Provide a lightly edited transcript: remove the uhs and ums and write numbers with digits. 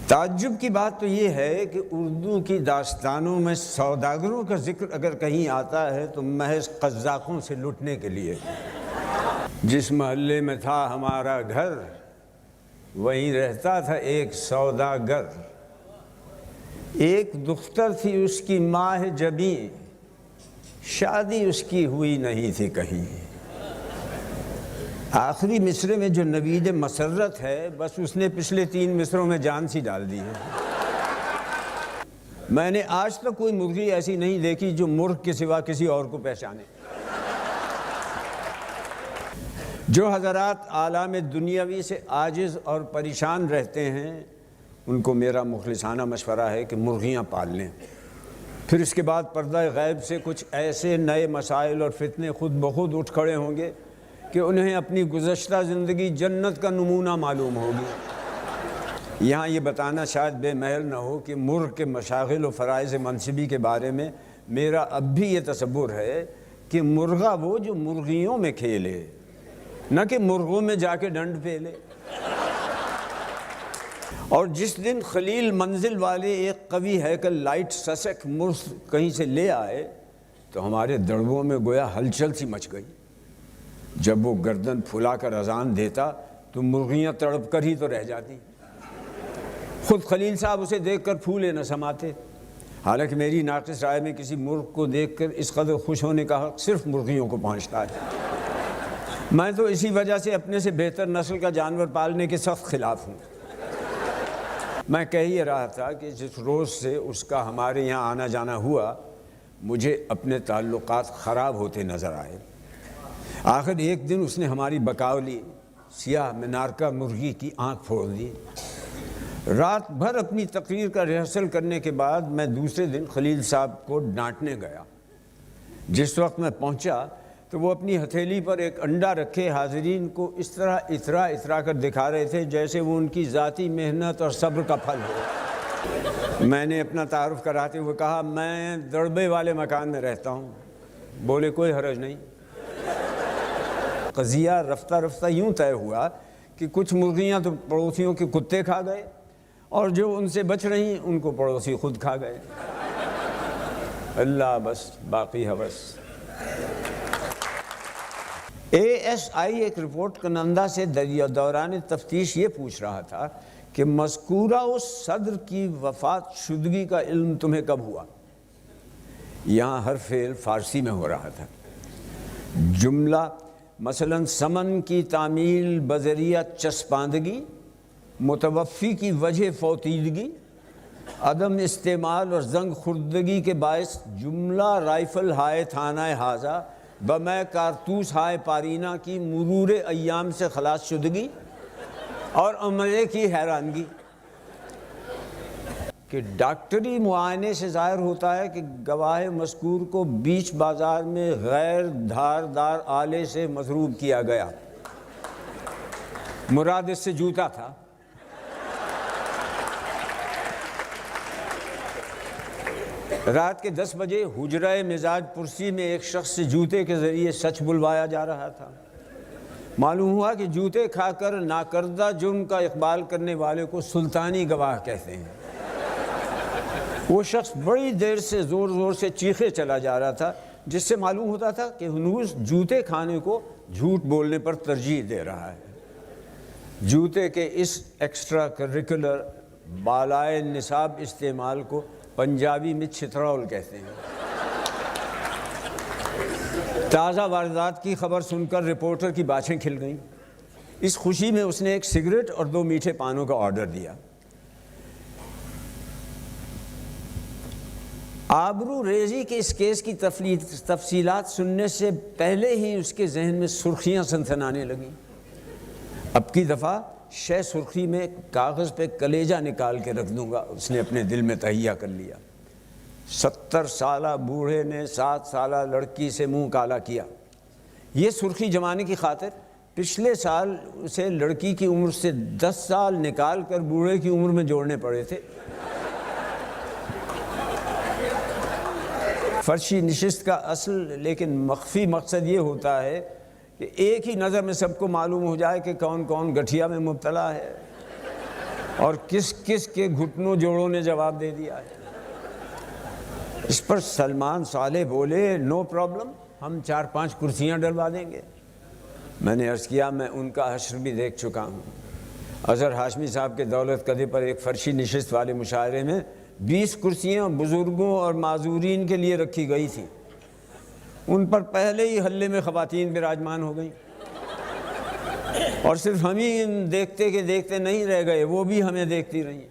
تعجب کی بات تو یہ ہے کہ اردو کی داستانوں میں سوداگروں کا ذکر اگر کہیں آتا ہے تو محض قزاقوں سے لٹنے کے لیے۔ جس محلے میں تھا ہمارا گھر وہیں رہتا تھا ایک سوداگر، ایک دختر تھی اس کی ماہ جبیں، شادی اس کی ہوئی نہیں تھی کہیں۔ آخری مصرے میں جو نوید مسرت ہے بس اس نے پچھلے 3 مصروں میں جان سی ڈال دی ہے۔ میں نے آج تک کوئی مرغی ایسی نہیں دیکھی جو مرغ کے سوا کسی اور کو پہچانے۔ جو حضرات عالم دنیاوی سے عاجز اور پریشان رہتے ہیں ان کو میرا مخلصانہ مشورہ ہے کہ مرغیاں پال لیں، پھر اس کے بعد پردہ غیب سے کچھ ایسے نئے مسائل اور فتنے خود بخود اٹھ کھڑے ہوں گے کہ انہیں اپنی گزشتہ زندگی جنت کا نمونہ معلوم ہوگی۔ یہاں یہ بتانا شاید بے محل نہ ہو کہ مرغ کے مشاغل و فرائض منصبی کے بارے میں میرا اب بھی یہ تصور ہے کہ مرغا وہ جو مرغیوں میں کھیلے، نہ کہ مرغوں میں جا کے ڈنڈ پھیلے۔ اور جس دن خلیل منزل والے ایک قوی ہیکل لائٹ سسک مرغ کہیں سے لے آئے تو ہمارے دڑبوں میں گویا ہلچل سی مچ گئی۔ جب وہ گردن پھلا کر اذان دیتا تو مرغیاں تڑپ کر ہی تو رہ جاتی۔ خود خلیل صاحب اسے دیکھ کر پھولے نہ سماتے، حالانکہ میری ناقص رائے میں کسی مرغ کو دیکھ کر اس قدر خوش ہونے کا حق صرف مرغیوں کو پہنچتا ہے۔ میں تو اسی وجہ سے اپنے سے بہتر نسل کا جانور پالنے کے سخت خلاف ہوں۔ میں کہہ ہی رہا تھا کہ جس روز سے اس کا ہمارے یہاں آنا جانا ہوا مجھے اپنے تعلقات خراب ہوتے نظر آئے۔ آخر ایک دن اس نے ہماری بقاولی سیاہ منارکا مرغی کی آنکھ پھوڑ دی۔ رات بھر اپنی تقریر کا ریہرسل کرنے کے بعد میں دوسرے دن خلیل صاحب کو ڈانٹنے گیا۔ جس وقت میں پہنچا تو وہ اپنی ہتھیلی پر ایک انڈا رکھے حاضرین کو اس طرح اترا کر دکھا رہے تھے جیسے وہ ان کی ذاتی محنت اور صبر کا پھل ہو۔ میں نے اپنا تعارف کراتے ہوئے کہا میں دڑبے والے مکان میں رہتا ہوں۔ بولے کوئی حرج نہیں۔ قضیہ رفتہ رفتہ یوں طے ہوا کہ کچھ مرغیاں تو پڑوسیوں کے کتے کھا گئے اور جو ان سے بچ رہی ان کو پڑوسی خود کھا گئے۔ اللہ بس باقی حوث۔ ASI ایک رپورٹ کنندہ سے دوران تفتیش یہ پوچھ رہا تھا کہ مذکورہ اس صدر کی وفات شدگی کا علم تمہیں کب ہوا؟ یہاں ہر فعل فارسی میں ہو رہا تھا۔ جملہ مثلا سمن کی تعمیل بذریعہ چسپاندگی، متوفی کی وجہ فوتیدگی، عدم استعمال اور زنگ خوردگی کے باعث جملہ رائفل ہائے تھانہ حاضہ بمے کارتوس ہائے پارینہ کی مرور ایام سے خلاص شدگی اور عملے کی حیرانگی۔ کہ ڈاکٹری معائنے سے ظاہر ہوتا ہے کہ گواہ مذکور کو بیچ بازار میں غیر دھاردار آلے سے مضروب کیا گیا، مراد اس سے جوتا تھا۔ رات کے 10 بجے حجرہ مزاج پرسی میں ایک شخص سے جوتے کے ذریعے سچ بلوایا جا رہا تھا۔ معلوم ہوا کہ جوتے کھا کر ناکردہ جرم کا اقبال کرنے والے کو سلطانی گواہ کہتے ہیں۔ وہ شخص بڑی دیر سے زور سے چیخے چلا جا رہا تھا جس سے معلوم ہوتا تھا کہ ہنوز جوتے کھانے کو جھوٹ بولنے پر ترجیح دے رہا ہے۔ جوتے کے اس ایکسٹرا کریکولر بالائے نصاب استعمال کو پنجابی میں چھترول کہتے ہیں۔ تازہ واردات کی خبر سن کر رپورٹر کی باچھیں کھل گئیں۔ اس خوشی میں اس نے ایک سگریٹ اور 2 میٹھے پانوں کا آرڈر دیا۔ آبرو ریزی کے اس کیس کی تفصیلات سننے سے پہلے ہی اس کے ذہن میں سرخیاں سنسنانے لگیں۔ اب کی دفعہ شے سرخی میں کاغذ پہ کلیجہ نکال کے رکھ دوں گا، اس نے اپنے دل میں تہیہ کر لیا۔ 70 سالہ بوڑھے نے 7 سالہ لڑکی سے منہ کالا کیا۔ یہ سرخی جمانے کی خاطر پچھلے سال اسے لڑکی کی عمر سے 10 سال نکال کر بوڑھے کی عمر میں جوڑنے پڑے تھے۔ فرشی نشست کا اصل لیکن مخفی مقصد یہ ہوتا ہے کہ ایک ہی نظر میں سب کو معلوم ہو جائے کہ کون کون گٹھیا میں مبتلا ہے۔ اور کس کس کے گھٹنوں جوڑوں نے جواب دے دیا ہے۔ اس پر سلمان صالح بولے نو پرابلم، ہم 4-5 کرسیاں ڈلوا دیں گے۔ میں نے عرض کیا میں ان کا حشر بھی دیکھ چکا ہوں۔ اظہر ہاشمی صاحب کے دولت قدے پر ایک فرشی نشست والے مشاعرے میں 20 کرسیاں بزرگوں اور معذورین کے لیے رکھی گئی تھیں، ان پر پہلے ہی حلے میں خواتین براجمان ہو گئیں، اور صرف ہم ہی دیکھتے کہ دیکھتے نہیں رہ گئے، وہ بھی ہمیں دیکھتی رہیں۔